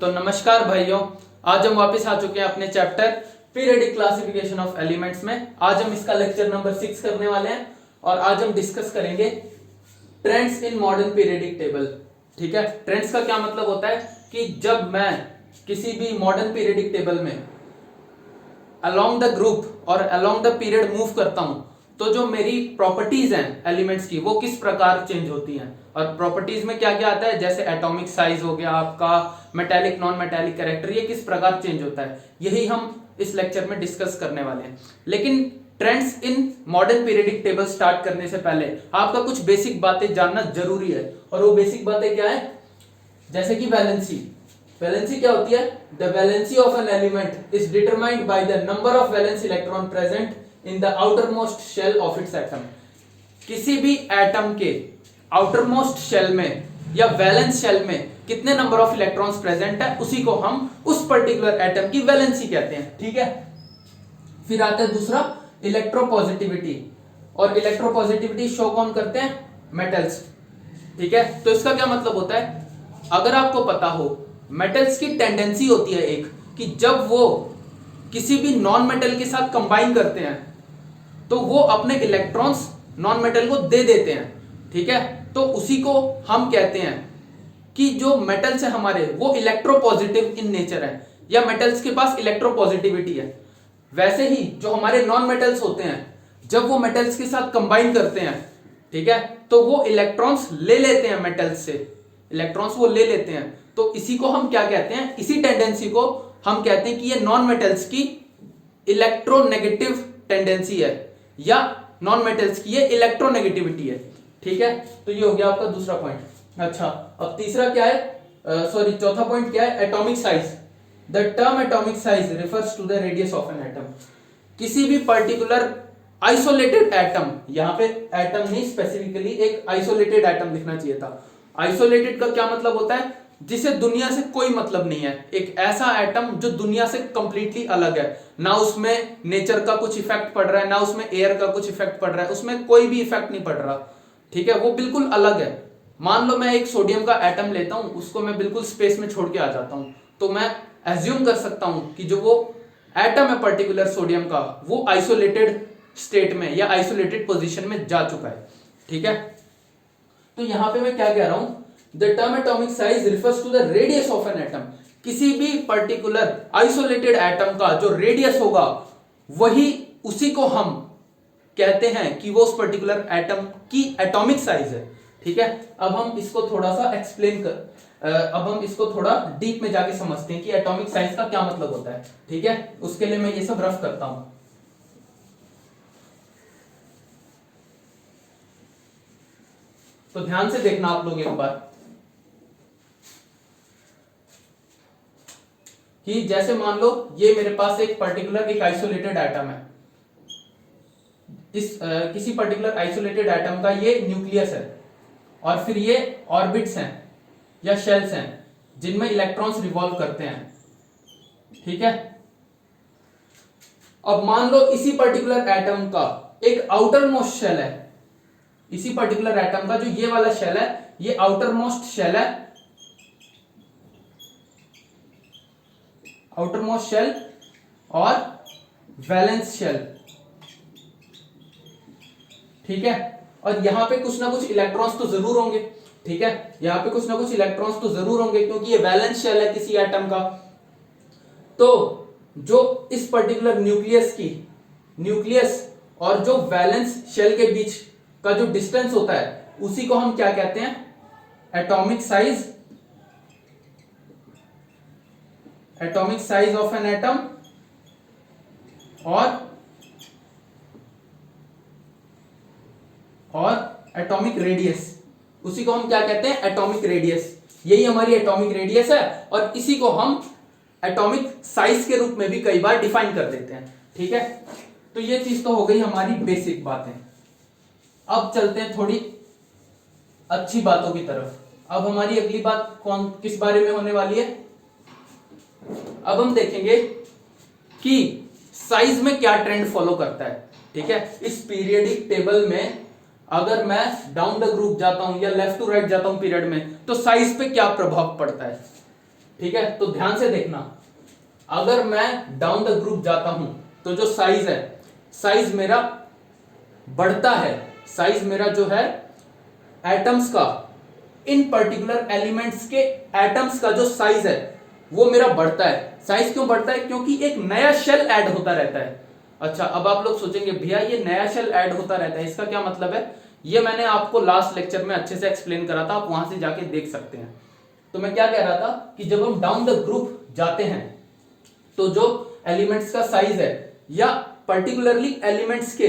तो नमस्कार भाइयों, आज हम वापस आ चुके हैं अपने chapter periodic classification of elements में। आज हम इसका लेक्चर नंबर 6 करने वाले हैं और आज हम डिस्कस करेंगे trends in modern periodic table. ठीक है, ट्रेंड्स का क्या मतलब होता है कि जब मैं किसी भी मॉडर्न पीरियडिक टेबल में अलोंग द ग्रुप और अलोंग द पीरियड मूव करता हूं तो जो मेरी प्रॉपर्टीज हैं एलिमेंट्स की वो किस प्रकार चेंज होती हैं। और प्रॉपर्टीज में क्या क्या आता है, जैसे एटॉमिक साइज हो गया, आपका मेटेलिक नॉन मेटेलिक कैरेक्टर, ये किस प्रकार चेंज होता है, यही हम इस लेक्चर में डिस्कस करने वाले हैं। लेकिन trends in modern periodic table start करने से पहले आपका कुछ बेसिक बातें जानना जरूरी है। और वो बेसिक बातें क्या है, जैसे कि वैलेंसी। वैलेंसी क्या होती है? The valency of an element is determined by the number of valence electron present in the outermost shell of its atom. किसी भी एटम के आउटरमोस्ट शेल में या वैलेंस शेल में कितने नंबर ऑफ इलेक्ट्रॉन्स प्रेजेंट है, उसी को हम उस पर्टिकुलर एटम की वैलेंसी कहते हैं। ठीक है, फिर आता है दूसरा इलेक्ट्रोपॉजिटिविटी। और इलेक्ट्रोपॉजिटिविटी शो कौन करते हैं? मेटल्स। ठीक है, तो इसका क्या मतलब होता है, अगर आपको पता हो मेटल्स की टेंडेंसी होती है एक कि जब वो किसी भी नॉन मेटल के साथ कंबाइन करते हैं तो वो अपने इलेक्ट्रॉन्स नॉन मेटल को दे देते हैं। ठीक है, तो उसी को हम कहते हैं कि जो मेटल्स है हमारे वो इलेक्ट्रोपॉजिटिव इन नेचर है या मेटल्स के पास इलेक्ट्रोपॉजिटिविटी है। वैसे ही जो हमारे नॉन मेटल्स होते हैं जब वो मेटल्स के साथ कंबाइन करते हैं, ठीक है, तो वो इलेक्ट्रॉन्स ले लेते हैं मेटल्स से, इलेक्ट्रॉन्स वो ले लेते हैं। तो इसी को हम क्या कहते हैं, इसी टेंडेंसी को हम कहते हैं कि ये नॉन मेटल्स की इलेक्ट्रोनेगेटिव टेंडेंसी है या नॉन मेटल्स की ये इलेक्ट्रोनेगेटिविटी है। ठीक है, तो ये हो गया आपका दूसरा पॉइंट। अच्छा, अब तीसरा क्या है, चौथा पॉइंट क्या है, atomic size. The term atomic size refers to the radius of an atom. किसी भी पर्टिकुलर आइसोलेटेड एटम, यहां पे एटम नहीं, स्पेसिफिकली एक आइसोलेटेड एटम लिखना चाहिए था। आइसोलेटेड का क्या मतलब होता है, जिसे दुनिया से कोई मतलब नहीं है, एक ऐसा एटम जो दुनिया से कंप्लीटली अलग है, ना उसमें नेचर का कुछ इफेक्ट पड़ रहा है, ना उसमें एयर का कुछ इफेक्ट पड़ रहा है, उसमें कोई भी इफेक्ट नहीं पड़ रहा। ठीक है, वो बिल्कुल अलग है। मान लो मैं एक सोडियम का एटम लेता हूं, उसको मैं बिल्कुल स्पेस में छोड़ के आ जाता हूं, तो मैं एज्यूम कर सकता हूं कि जो वो एटम है पर्टिकुलर सोडियम का, वो आइसोलेटेड स्टेट में या आइसोलेटेड पोजीशन में जा चुका है। ठीक है, तो यहां पे मैं क्या कह रहा हूं, the term atomic size refers to the radius of an atom. किसी भी पर्टिकुलर आइसोलेटेड एटम का जो रेडियस होगा वही उसी को हम कहते हैं कि वो उस पर्टिकुलर एटम की एटॉमिक साइज है। ठीक है, अब हम इसको थोड़ा सा एक्सप्लेन अब हम इसको थोड़ा डीप में जाके समझते हैं कि एटॉमिक साइज का क्या मतलब होता है। ठीक है, उसके लिए मैं ये सब रफ करता हूं। तो ध्यान से देखना आप लोग एक बार कि जैसे मान लो ये मेरे पास एक पर्टिकुलर एक आइसोलेटेड एटम है। इस किसी पर्टिकुलर आइसोलेटेड एटम का ये न्यूक्लियस है और फिर ये ऑर्बिट्स हैं या शेल्स हैं जिनमें इलेक्ट्रॉन्स रिवॉल्व करते हैं। ठीक है, अब मान लो इसी पर्टिकुलर एटम का एक आउटर मोस्ट शेल है। इसी पर्टिकुलर एटम का जो ये वाला शेल है, ये आउटर मोस्ट शेल है, आउटर मोस्ट शेल और वैलेंस शेल। ठीक है, और यहां पे कुछ ना कुछ इलेक्ट्रॉन्स तो जरूर होंगे। ठीक है, यहां पे कुछ ना कुछ इलेक्ट्रॉन्स तो जरूर होंगे क्योंकि ये वैलेंस शेल है किसी एटम का। तो जो इस पर्टिकुलर न्यूक्लियस और जो वैलेंस शेल के बीच का जो डिस्टेंस होता है उसी को हम क्या कहते हैं, atomic size. Atomic size of an atom और एटॉमिक रेडियस, उसी को हम क्या कहते हैं, एटॉमिक रेडियस। यही हमारी एटॉमिक रेडियस है और इसी को हम एटॉमिक साइज के रूप में भी कई बार डिफाइन कर देते हैं। ठीक है, तो ये चीज तो हो गई हमारी बेसिक बातें। अब चलते हैं थोड़ी अच्छी बातों की तरफ। अब हमारी अगली बात किस बारे में होने वाली है, अब हम देखेंगे कि साइज में क्या ट्रेंड फॉलो करता है। ठीक है, इस पीरियडिक टेबल में अगर मैं डाउन द ग्रुप जाता हूं या लेफ्ट टू राइट जाता हूं पीरियड में, तो साइज पे क्या प्रभाव पड़ता है। ठीक है, तो ध्यान से देखना, अगर मैं डाउन द ग्रुप जाता हूं तो जो साइज है, साइज मेरा बढ़ता है, साइज मेरा जो है एटम्स का, इन पर्टिकुलर एलिमेंट्स के एटम्स का जो साइज है वो मेरा बढ़ता है। साइज क्यों बढ़ता है? क्योंकि एक नया शेल ऐड होता रहता है। अच्छा, अब आप लोग सोचेंगे भैया ये नया शेल ऐड होता रहता है, इसका क्या मतलब है? ये मैंने आपको लास्ट लेक्चर में अच्छे से एक्सप्लेन करा था, आप वहां से जाके देख सकते हैं। तो मैं क्या कह रहा था कि जब हम डाउन द ग्रुप जाते हैं तो जो एलिमेंट्स का साइज है या पर्टिकुलरली एलिमेंट्स के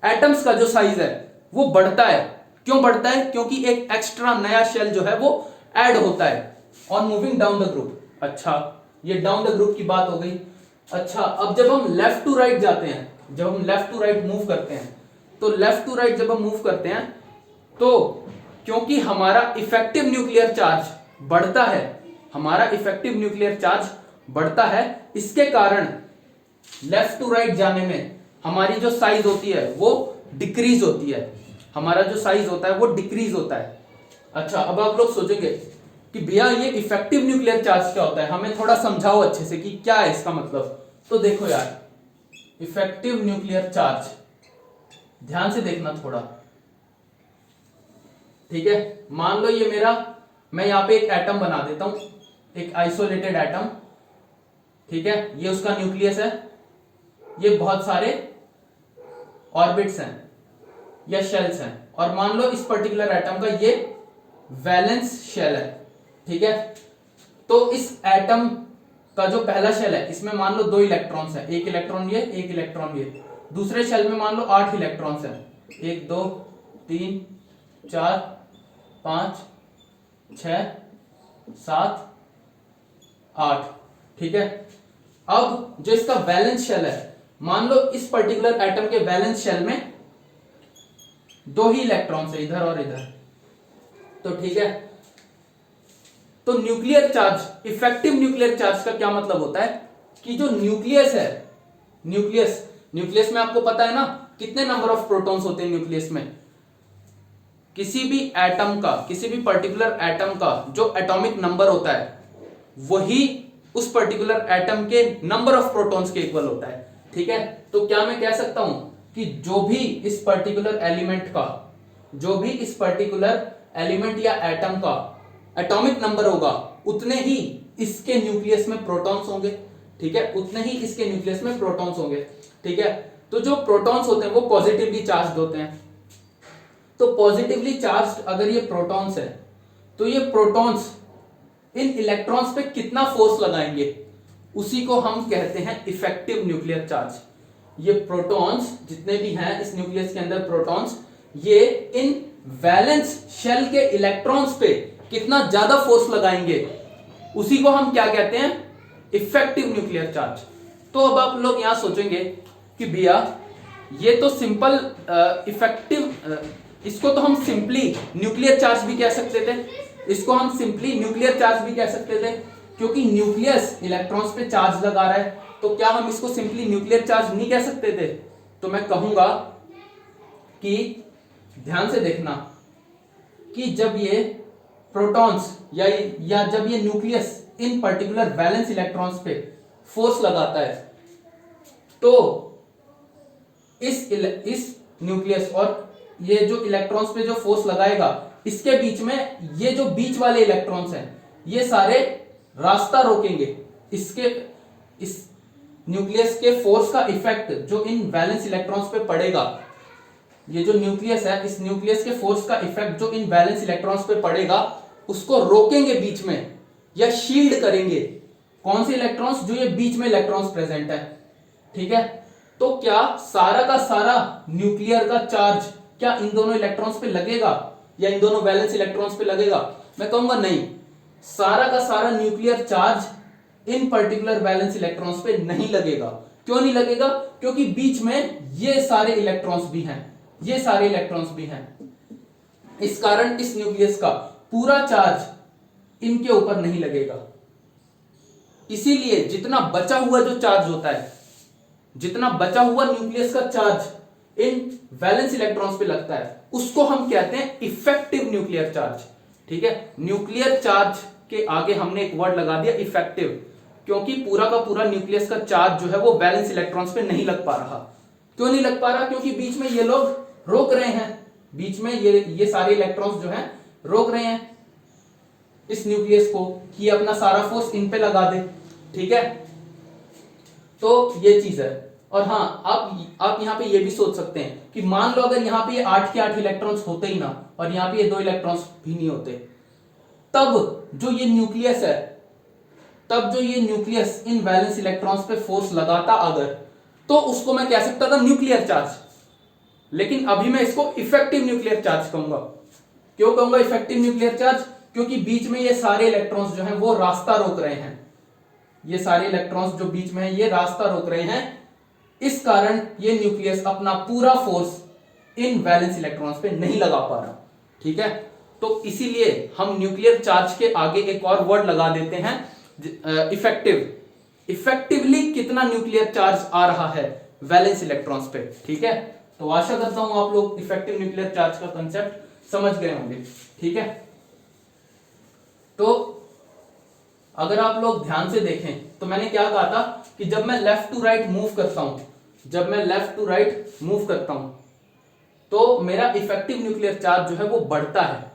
एटम्स का जो साइज है वो बढ़ता है। क्यों बढ़ता है? क्योंकि एक एक्स्ट्रा नया शेल जो है वो ऐड होता है on moving down the group. अच्छा, ये डाउन द ग्रुप की बात हो गई। अच्छा, अब जब हम लेफ्ट टू राइट जाते हैं, जब हम लेफ्ट टू राइट मूव करते हैं, तो लेफ्ट टू राइट जब हम मूव करते हैं तो क्योंकि हमारा इफेक्टिव न्यूक्लियर चार्ज बढ़ता है, हमारा इफेक्टिव न्यूक्लियर चार्ज बढ़ता है, इसके कारण लेफ्ट टू राइट जाने में हमारी जो साइज होती है वो डिक्रीज होती है, हमारा जो साइज होता है वो डिक्रीज होता है। अच्छा, अब आप लोग सोचेंगे कि भैया ये इफेक्टिव न्यूक्लियर चार्ज क्या होता है, हमें थोड़ा समझाओ अच्छे से कि क्या है इसका मतलब। तो देखो यार, इफेक्टिव न्यूक्लियर चार्ज, ध्यान से देखना थोड़ा, ठीक है। मान लो ये मेरा, मैं यहां पे एक एटम बना देता हूं, एक आइसोलेटेड एटम, ठीक है, ये उसका न्यूक्लियस है, ये बहुत सारे ऑर्बिट्स हैं या शेल्स हैं, और मान लो इस पर्टिकुलर एटम का ये वैलेंस शेल है, ठीक है। तो इस एटम का जो पहला शेल है इसमें मान लो 2 इलेक्ट्रॉन्स हैं, एक इलेक्ट्रॉन ये, एक इलेक्ट्रॉन ये। दूसरे शेल में मान लो 8 इलेक्ट्रॉन्स हैं, 1 2 3 4 5 6 7 8, ठीक है। अब जो इसका वैलेंस शेल है, मान लो इस पर्टिकुलर एटम के वैलेंस शेल में 2 ही इलेक्ट्रॉन्स है, इधर और इधर, तो ठीक है। तो nuclear charge, effective nuclear charge का क्या मतलब होता है कि जो न्यूक्लियस है, न्यूक्लियस में आपको पता है ना कितने नंबर ऑफ प्रोटॉन्स होते हैं न्यूक्लियस में। किसी भी एटम का, किसी भी पर्टिकुलर एटम का जो एटॉमिक नंबर होता है वही उस पर्टिकुलर एटम के नंबर ऑफ प्रोटॉन्स के इक्वल होता है, ठीक है। तो क्या मैं कह सकता हूं कि जो भी इस पर्टिकुलर एलिमेंट का, जो भी इस पर्टिकुलर एलिमेंट या एटम का एटॉमिक नंबर होगा उतने ही इसके न्यूक्लियस में प्रोटॉन्स होंगे, ठीक है, उतने ही इसके न्यूक्लियस में प्रोटॉन्स होंगे, ठीक है। तो जो प्रोटॉन्स होते हैं वो पॉजिटिवली चार्ज्ड होते हैं। तो पॉजिटिवली चार्ज्ड अगर ये प्रोटॉन्स है तो ये प्रोटॉन्स इन इलेक्ट्रॉन्स पे कितना फोर्स लगाएंगे, उसी को हम कहते हैं इफेक्टिव न्यूक्लियर चार्ज। ये प्रोटॉन्स जितने भी हैं इस न्यूक्लियस के अंदर प्रोटॉन्स, ये इन वैलेंस शेल के इलेक्ट्रॉन्स पे कितना ज्यादा फोर्स लगाएंगे, उसी को हम क्या कहते हैं, इफेक्टिव न्यूक्लियर चार्ज। तो अब आप लोग यहां सोचेंगे कि भैया ये तो सिंपल इफेक्टिव, इसको तो हम सिंपली न्यूक्लियर चार्ज भी कह सकते थे, इसको हम सिंपली न्यूक्लियर चार्ज भी कह सकते थे, क्योंकि न्यूक्लियस इलेक्ट्रॉन्स पे चार्ज लगा रहा है, तो क्या हम इसको सिंपली न्यूक्लियर चार्ज नहीं कह सकते थे? तो मैं कहूंगा कि ध्यान से देखना कि जब ये प्रोटॉन्स या जब ये nucleus in particular valence electrons पे फोर्स लगाता है तो इस न्यूक्लियस और ये जो इलेक्ट्रॉन्स पे जो फोर्स लगाएगा, इसके बीच में ये जो बीच वाले इलेक्ट्रॉन्स हैं ये सारे रास्ता रोकेंगे, इसके इस न्यूक्लियस के फोर्स का इफेक्ट जो इन वैलेंस इलेक्ट्रॉन्स पे पड़ेगा, ये जो न्यूक्लियस है इस न्यूक्लियस के फोर्स का इफेक्ट जो इन वैलेंस इलेक्ट्रॉन्स पे पड़ेगा उसको रोकेंगे बीच में या शील्ड करेंगे। कौन से इलेक्ट्रॉन्स? जो ये बीच में इलेक्ट्रॉन्स प्रेजेंट है, ठीक है। तो क्या सारा का सारा न्यूक्लियर का चार्ज क्या इन दोनों इलेक्ट्रॉन्स पे लगेगा या इन दोनों वैलेंस इलेक्ट्रॉन्स पे लगेगा? मैं कहूंगा नहीं, सारा का सारा nuclear charge in particular valence electrons पे नहीं लगेगा। क्यों नहीं लगेगा? क्योंकि बीच में ये सारे इलेक्ट्रॉन्स भी हैं, ये सारे इलेक्ट्रॉन्स भी हैं, इस कारण इस न्यूक्लियस का पूरा चार्ज इनके ऊपर नहीं लगेगा। इसीलिए जितना बचा हुआ जो चार्ज होता है, जितना बचा हुआ न्यूक्लियस का चार्ज इन वैलेंस इलेक्ट्रॉन्स पे लगता है उसको हम कहते हैं इफेक्टिव न्यूक्लियर चार्ज, ठीक है। न्यूक्लियर चार्ज के आगे हमने एक वर्ड लगा दिया इफेक्टिव, क्योंकि पूरा का पूरा न्यूक्लियस का चार्ज जो है वो वैलेंस इलेक्ट्रॉन्स पे नहीं लग पा रहा। क्यों नहीं लग पा रहा? क्योंकि बीच में ये लोग रोक रहे हैं, बीच में ये सारे इलेक्ट्रॉन्स जो हैं रोक रहे हैं इस न्यूक्लियस को कि अपना सारा फोर्स इन पे लगा दे। ठीक है, तो ये चीज है। और हाँ, आप यहाँ पे ये भी सोच सकते हैं कि मान लो अगर यहाँ पे ये 8 के 8 इलेक्ट्रॉन्स होते ही ना, और यहाँ पे ये 2 इलेक्ट्रॉन्स भी नहीं होते, तब जो ये न्यूक्लियस है, तब जो ये न्यूक्लियस इन वैलेंस इलेक्ट्रॉन्स पे फोर्स लगाता अगर, तो उसको मैं कह सकता था न्यूक्लियर चार्ज। लेकिन अभी मैं इसको इफेक्टिव न्यूक्लियर चार्ज कहूंगा। क्यों कहूंगा इफेक्टिव न्यूक्लियर चार्ज? क्योंकि बीच में ये सारे इलेक्ट्रॉन्स जो हैं वो रास्ता रोक रहे हैं, ये सारे इलेक्ट्रॉन्स जो बीच में है ये रास्ता रोक रहे हैं, इस कारण ये न्यूक्लियस अपना पूरा फोर्स इन वैलेंस इलेक्ट्रॉन्स पे नहीं लगा पा रहा। ठीक है, तो इसीलिए हम न्यूक्लियर चार्ज के आगे एक और वर्ड लगा देते हैं इफेक्टिव। इफेक्टिवली कितना न्यूक्लियर चार्ज आ रहा है वैलेंस इलेक्ट्रॉन्स पे। ठीक है, तो आशा करता हूं आप लोग इफेक्टिव न्यूक्लियर चार्ज का कंसेप्ट समझ गए होंगे। ठीक है, तो अगर आप लोग ध्यान से देखें तो मैंने क्या कहा था कि जब मैं लेफ्ट टू राइट मूव करता हूं, जब मैं लेफ्ट टू राइट मूव करता हूं तो मेरा इफेक्टिव न्यूक्लियर चार्ज जो है वो बढ़ता है।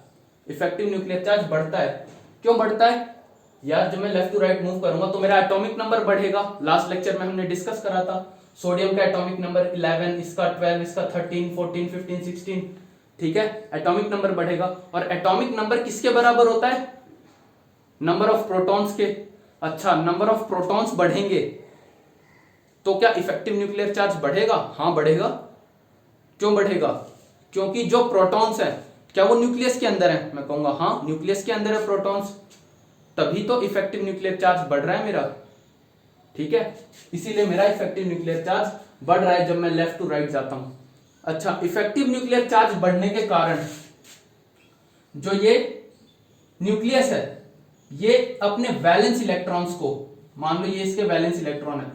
इफेक्टिव न्यूक्लियर चार्ज बढ़ता है। क्यों बढ़ता है यार? जब मैं लेफ्ट टू राइट मूव करूंगा तो मेरा एटॉमिक नंबर बढ़ेगा। लास्ट लेक्चर में हमने डिस्कस करा था, सोडियम का एटॉमिक नंबर 11, इसका 12, इसका 13, 14, 15, 16। ठीक है, एटॉमिक नंबर बढ़ेगा। और एटॉमिक नंबर किसके बराबर होता है? नंबर ऑफ प्रोटॉन्स के। अच्छा, नंबर ऑफ प्रोटॉन्स बढ़ेंगे तो क्या इफेक्टिव न्यूक्लियर चार्ज बढ़ेगा? हाँ बढ़ेगा। क्यों बढ़ेगा? क्योंकि जो प्रोटॉन्स है क्या वो न्यूक्लियस के अंदर है? मैं कहूंगा हाँ न्यूक्लियस के अंदर है प्रोटॉन्स, तभी तो इफेक्टिव न्यूक्लियर चार्ज बढ़ रहा है मेरा। ठीक है, इसीलिए मेरा इफेक्टिव न्यूक्लियर चार्ज बढ़ रहा है जब मैं लेफ्ट टू राइट जाता हूं। अच्छा, इफेक्टिव न्यूक्लियर चार्ज बढ़ने के कारण जो ये न्यूक्लियस है ये अपने वैलेंस इलेक्ट्रॉन्स को, मान लो ये इसके वैलेंस इलेक्ट्रॉन है,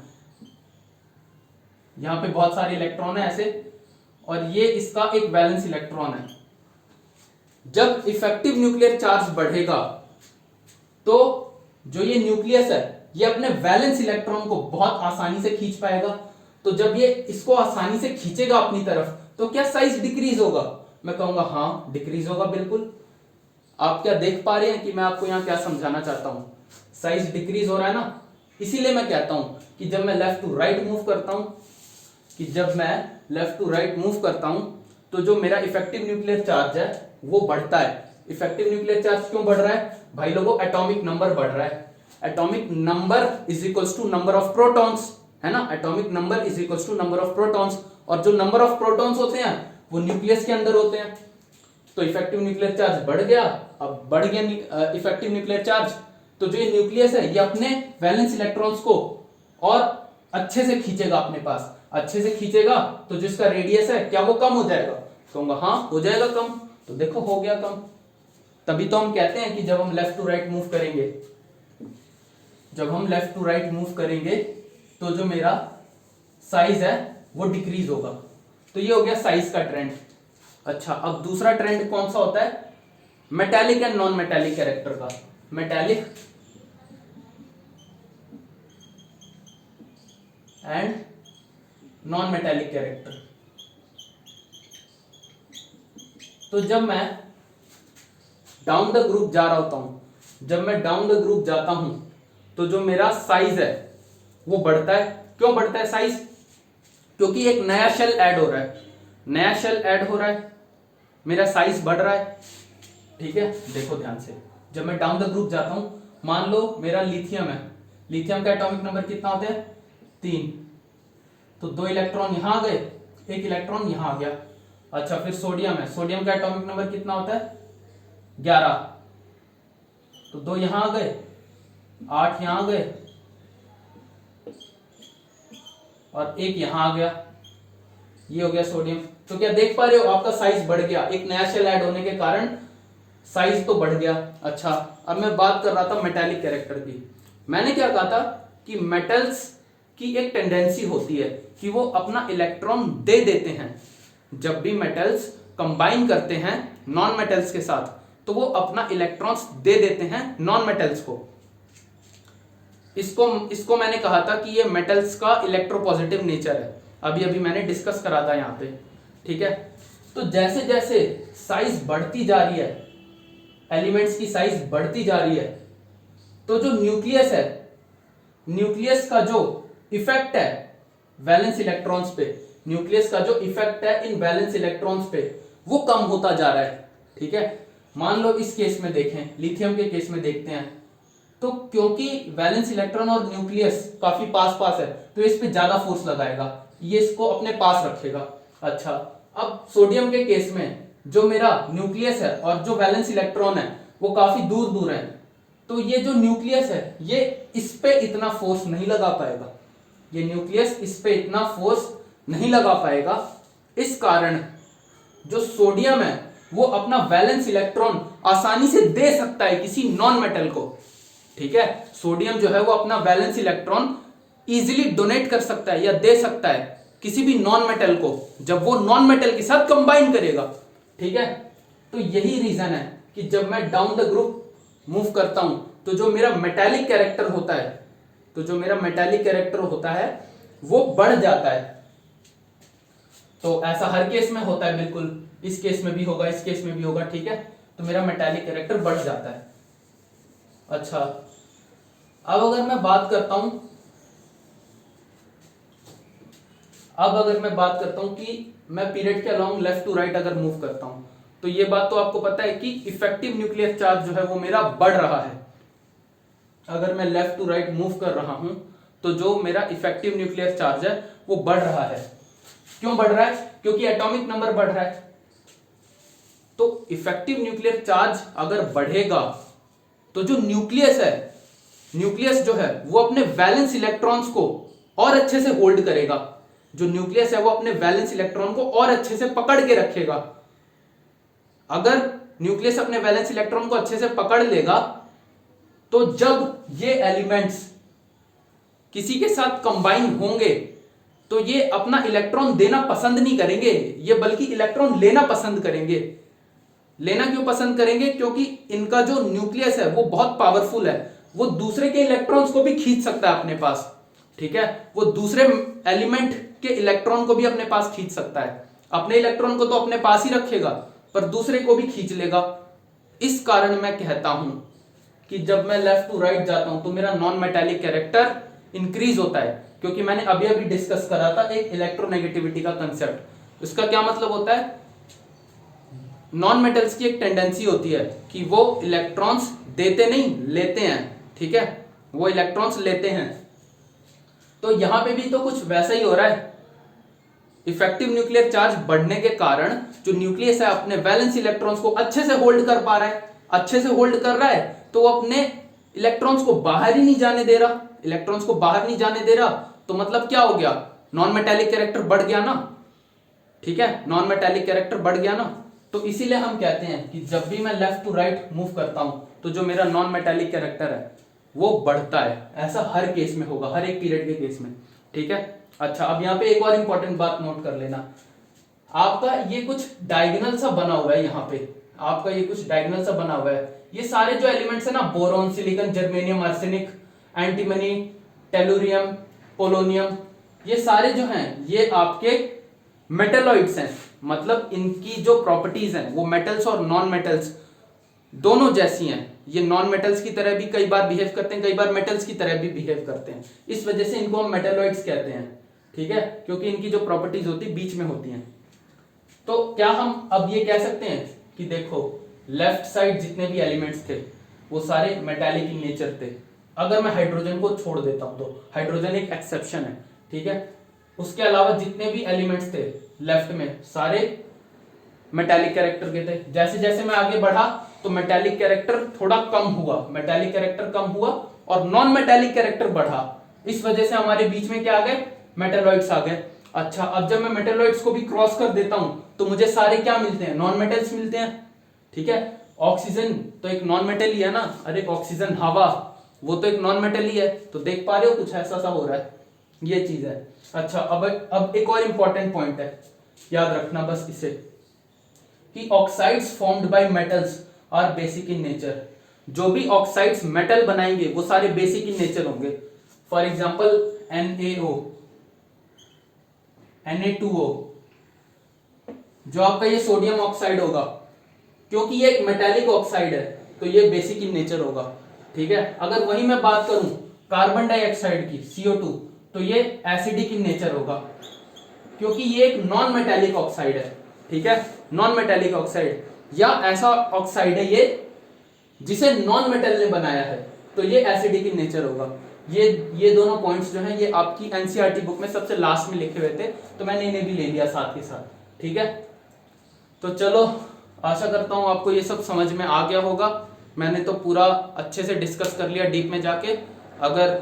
यहां पे बहुत सारे इलेक्ट्रॉन है ऐसे, और ये इसका एक वैलेंस इलेक्ट्रॉन है। जब इफेक्टिव न्यूक्लियर चार्ज बढ़ेगा तो जो ये न्यूक्लियस है ये अपने वैलेंस इलेक्ट्रॉन को बहुत आसानी से खींच पाएगा। तो जब ये इसको आसानी से खींचेगा अपनी तरफ तो क्या साइज डिक्रीज होगा? मैं कहूंगा हाँ डिक्रीज होगा। बिल्कुल, आप क्या देख पा रहे हैं कि मैं आपको यहां क्या समझाना चाहता हूं? साइज डिक्रीज हो रहा है ना। इसीलिए मैं कहता हूं कि जब मैं लेफ्ट टू राइट मूव करता हूं, कि जब मैं लेफ्ट टू राइट मूव करता हूं तो जो मेरा इफेक्टिव न्यूक्लियर चार्ज है वो बढ़ता है। इफेक्टिव न्यूक्लियर चार्ज क्यों बढ़ रहा है भाई लोगों? एटॉमिक नंबर बढ़ रहा है। Atomic number is equals to number of protons, है ना। Atomic number is equals to number of protons, और जो नंबर ऑफ प्रोटॉन्स होते हैं वो न्यूक्लियस के अंदर होते हैं। तो इफेक्टिव न्यूक्लियर चार्ज बढ़ गया। अब बढ़ गया इफेक्टिव न्यूक्लियर चार्ज, तो जो ये न्यूक्लियस है ये अपने वैलेंस इलेक्ट्रॉन्स को और अच्छे से खींचेगा अपने पास। अच्छे से खींचेगा तो जिसका रेडियस है क्या वो कम हो जाएगा? कहूंगा हाँ हो जाएगा कम। तो देखो हो गया कम। तभी तो हम कहते हैं कि जब हम लेफ्ट टू राइट मूव करेंगे, जब हम लेफ्ट टू राइट मूव करेंगे तो जो मेरा साइज है वो डिक्रीज होगा। तो ये हो गया साइज का ट्रेंड। अच्छा, अब दूसरा ट्रेंड कौन सा होता है? Metallic and non metallic character का। Metallic and non metallic character. तो जब मैं डाउन द ग्रुप जा रहा होता हूं, जब मैं डाउन द ग्रुप जाता हूं तो जो मेरा साइज है वो बढ़ता है। क्यों बढ़ता है साइज? क्योंकि एक नया शेल ऐड हो रहा है। नया शेल ऐड हो रहा है, मेरा साइज बढ़ रहा है। ठीक है, देखो ध्यान से, जब मैं डाउन द ग्रुप जाता हूं, मान लो मेरा लिथियम है, लिथियम का एटॉमिक नंबर कितना होता है? 3। तो 2 इलेक्ट्रॉन यहां आ गए, 1 इलेक्ट्रॉन यहां आ गया। अच्छा, फिर सोडियम है, सोडियम का एटॉमिक नंबर कितना होता है? 11। तो 2 यहां आ गए, 8 यहां आ गए और 1 यहां आ गया। ये हो गया सोडियम। तो क्या देख पा रहे हो, आपका साइज बढ़ गया। एक नया शेल ऐड होने के कारण साइज तो बढ़ गया। अच्छा, अब मैं बात कर रहा था मेटालिक कैरेक्टर की। मैंने क्या कहा था कि मेटल्स की एक टेंडेंसी होती है कि वो अपना इलेक्ट्रॉन दे देते हैं। जब भी मेटल्स कंबाइन करते हैं नॉन मेटल्स के साथ तो वो अपना इलेक्ट्रॉन्स दे देते हैं नॉन मेटल्स को। इसको मैंने कहा था कि ये मेटल्स का इलेक्ट्रोपॉजिटिव नेचर है, अभी अभी मैंने डिस्कस करा था यहाँ पे, ठीक है। तो जैसे जैसे साइज बढ़ती जा रही है, एलिमेंट्स की साइज बढ़ती जा रही है, तो जो न्यूक्लियस है, न्यूक्लियस का जो इफेक्ट है वैलेंस इलेक्ट्रॉन्स पे, न्यूक्लियस का जो इफेक्ट है इन वैलेंस इलेक्ट्रॉन्स पे, वो कम होता जा रहा है, ठीक है। मान लो इस केस में देखें, लिथियम के केस में देखते हैं, तो क्योंकि वैलेंस इलेक्ट्रॉन और न्यूक्लियस काफी पास पास है, तो इस पे ज्यादा फोर्स लगाएगा, ये इसको अपने पास रखेगा। अच्छा, अब सोडियम के केस में जो मेरा न्यूक्लियस है और जो वैलेंस इलेक्ट्रॉन है वो काफी दूर दूर है, तो ये जो न्यूक्लियस है ये इस पे इतना फोर्स नहीं लगा पाएगा, ये न्यूक्लियस इस पे इतना फोर्स नहीं लगा पाएगा। इस कारण जो सोडियम है वो अपना वैलेंस इलेक्ट्रॉन आसानी से दे सकता है किसी नॉन मेटल को, ठीक है। सोडियम जो है वो अपना वैलेंस इलेक्ट्रॉन इजीली डोनेट कर सकता है या दे सकता है किसी भी नॉन मेटल को, जब वो नॉन मेटल के साथ कंबाइन करेगा, ठीक है। तो यही रीजन है कि जब मैं डाउन द ग्रुप मूव करता हूं तो जो मेरा मेटालिक कैरेक्टर होता है, तो जो मेरा मेटालिक कैरेक्टर होता है वो बढ़ जाता है। तो ऐसा हर केस में होता है, बिल्कुल इस केस में भी होगा, इस केस में भी होगा, ठीक है। तो मेरा मेटालिक कैरेक्टर बढ़ जाता है। अच्छा, अब अगर मैं बात करता हूं कि मैं पीरियड के अलोंग लेफ्ट टू राइट अगर मूव करता हूं, तो ये बात तो आपको पता है कि इफेक्टिव न्यूक्लियर चार्ज जो है वो मेरा बढ़ रहा है। अगर मैं लेफ्ट टू राइट मूव कर रहा हूं तो जो मेरा इफेक्टिव न्यूक्लियर चार्ज है वो बढ़ रहा है। क्यों बढ़ रहा है? क्योंकि एटॉमिक नंबर बढ़ रहा है। तो इफेक्टिव न्यूक्लियर चार्ज अगर बढ़ेगा तो जो न्यूक्लियस है, न्यूक्लियस जो है वो अपने वैलेंस इलेक्ट्रॉन्स को और अच्छे से होल्ड करेगा, जो न्यूक्लियस है वो अपने वैलेंस इलेक्ट्रॉन को और अच्छे से पकड़ के रखेगा। अगर न्यूक्लियस अपने वैलेंस इलेक्ट्रॉन को अच्छे से पकड़ लेगा तो जब ये एलिमेंट्स किसी के साथ कंबाइन होंगे तो ये अपना इलेक्ट्रॉन देना पसंद नहीं करेंगे, ये बल्कि इलेक्ट्रॉन लेना पसंद करेंगे। लेना क्यों पसंद करेंगे? क्योंकि इनका जो न्यूक्लियस है वो बहुत पावरफुल है, वो दूसरे के इलेक्ट्रॉन्स को भी खींच सकता है अपने पास, ठीक है। वो दूसरे एलिमेंट के इलेक्ट्रॉन को भी अपने पास खींच सकता है। अपने इलेक्ट्रॉन को तो अपने पास ही रखेगा पर दूसरे को भी खींच लेगा। इस कारण मैं कहता हूं कि जब मैं लेफ्ट टू राइट जाता हूं तो मेरा नॉन मेटालिक कैरेक्टर इंक्रीज होता है, क्योंकि मैंने अभी अभी डिस्कस करा था एक इलेक्ट्रोनेगेटिविटी का कंसेप्ट। इसका क्या मतलब होता है? नॉन मेटल्स की एक टेंडेंसी होती है कि वो इलेक्ट्रॉन्स देते नहीं, लेते हैं, ठीक है, वो इलेक्ट्रॉन्स लेते हैं। तो यहां पे भी तो कुछ वैसा ही हो रहा है। इफेक्टिव न्यूक्लियर चार्ज बढ़ने के कारण जो न्यूक्लियस है अपने वैलेंस इलेक्ट्रॉन्स को अच्छे से होल्ड कर पा रहा है, अच्छे से होल्ड कर रहा है, तो वो अपने इलेक्ट्रॉन्स को बाहर ही नहीं जाने दे रहा। इलेक्ट्रॉन्स को बाहर नहीं जाने दे रहा तो मतलब क्या हो गया? नॉन मेटालिक कैरेक्टर बढ़ गया ना, ठीक है, नॉन मेटालिक कैरेक्टर बढ़ गया ना। तो इसीलिए हम कहते हैं कि जब भी मैं लेफ्ट टू राइट मूव करता हूं तो जो मेरा नॉन मेटालिक कैरेक्टर है वो बढ़ता है। ऐसा हर केस में होगा, हर एक पीरियड के केस में, ठीक है। अच्छा, अब यहां पे एक और इंपॉर्टेंट बात नोट कर लेना। आपका ये कुछ डायगोनल सा बना हुआ है, यहां पे आपका ये कुछ डायगोनल सा बना हुआ है। ये सारे जो एलिमेंट्स है ना, boron, silicon, germanium, arsenic, antimony, tellurium, polonium, ये सारे जो हैं ये आपके मेटलॉइड्स हैं। मतलब इनकी जो प्रॉपर्टीज हैं वो मेटल्स और नॉन मेटल्स दोनों जैसी हैं। ये नॉन मेटल्स की तरह भी कई बार बिहेव करते हैं, कई बार मेटल्स की तरह भी बिहेव करते हैं। इस वजह से इनको हम मेटलॉइड्स कहते हैं, ठीक है, क्योंकि इनकी जो प्रॉपर्टीज होती है बीच में होती हैं। तो क्या हम अब ये कह सकते हैं कि देखो लेफ्ट साइड जितने भी एलिमेंट्स थे वो सारे मेटालिक इन नेचर थे। अगर मैं हाइड्रोजन को छोड़ देता हूं तो हाइड्रोजन एक एक्सेप्शन है, ठीक है, उसके अलावा जितने भी एलिमेंट्स थे लेफ्ट में सारे मेटालिक कैरेक्टर के थे। जैसे जैसे मैं आगे बढ़ा तो मेटालिक कैरेक्टर थोड़ा कम हुआ, मेटालिक कैरेक्टर कम हुआ और नॉन मेटालिक कैरेक्टर बढ़ा। इस वजह से हमारे बीच में क्या आ गए? मेटलॉइड्स आ गए। अच्छा, अब जब मैं मेटलॉइड्स को भी क्रॉस कर देता हूं तो मुझे सारे क्या मिलते हैं? नॉन मेटल्स मिलते हैं, ठीक है। ऑक्सीजन तो एक नॉन मेटल ही है ना, अरे ऑक्सीजन हवा वो तो एक नॉन मेटल ही है। तो देख पा रहे हो कुछ ऐसा सा हो रहा है, ये चीज है। अच्छा, अब एक और इंपॉर्टेंट पॉइंट है, याद रखना बस इसे, कि ऑक्साइड्स फॉर्म्ड बाय मेटल्स और बेसिक इन नेचर। जो भी ऑक्साइड्स मेटल बनाएंगे वो सारे बेसिक इन नेचर होंगे। फॉर एग्जांपल NaO, Na2O, जो आपका ये सोडियम ऑक्साइड होगा, क्योंकि ये एक मेटालिक ऑक्साइड है तो ये बेसिक इन नेचर होगा। ठीक है, अगर वही मैं बात करूं कार्बन डाइऑक्साइड की CO2, तो ये एसिडिक इन नेचर होगा, क्योंकि ये एक नॉन मेटालिक ऑक्साइड है। ठीक है, नॉन मेटालिक ऑक्साइड या ऐसा ऑक्साइड है ये जिसे नॉन मेटल ने बनाया है, तो ये एसिडिक इन नेचर होगा। ये दोनों पॉइंट्स जो हैं ये आपकी एनसीईआरटी बुक में सबसे लास्ट में लिखे हुए थे, तो मैंने इन्हें भी ले लिया साथ के साथ। ठीक है, तो चलो आशा करता हूं आपको ये सब समझ में आ गया होगा। मैंने तो पूरा अच्छे से डिस्कस कर लिया डीप में जाके। अगर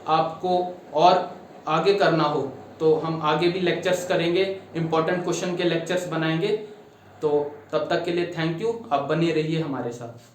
आपको और आगे करना हो तो हम आगे भी लेक्चर्स करेंगे, इंपॉर्टेंट क्वेश्चन के लेक्चर्स बनाएंगे। तो तब तक के लिए थैंक यू, आप बने रहिए हमारे साथ।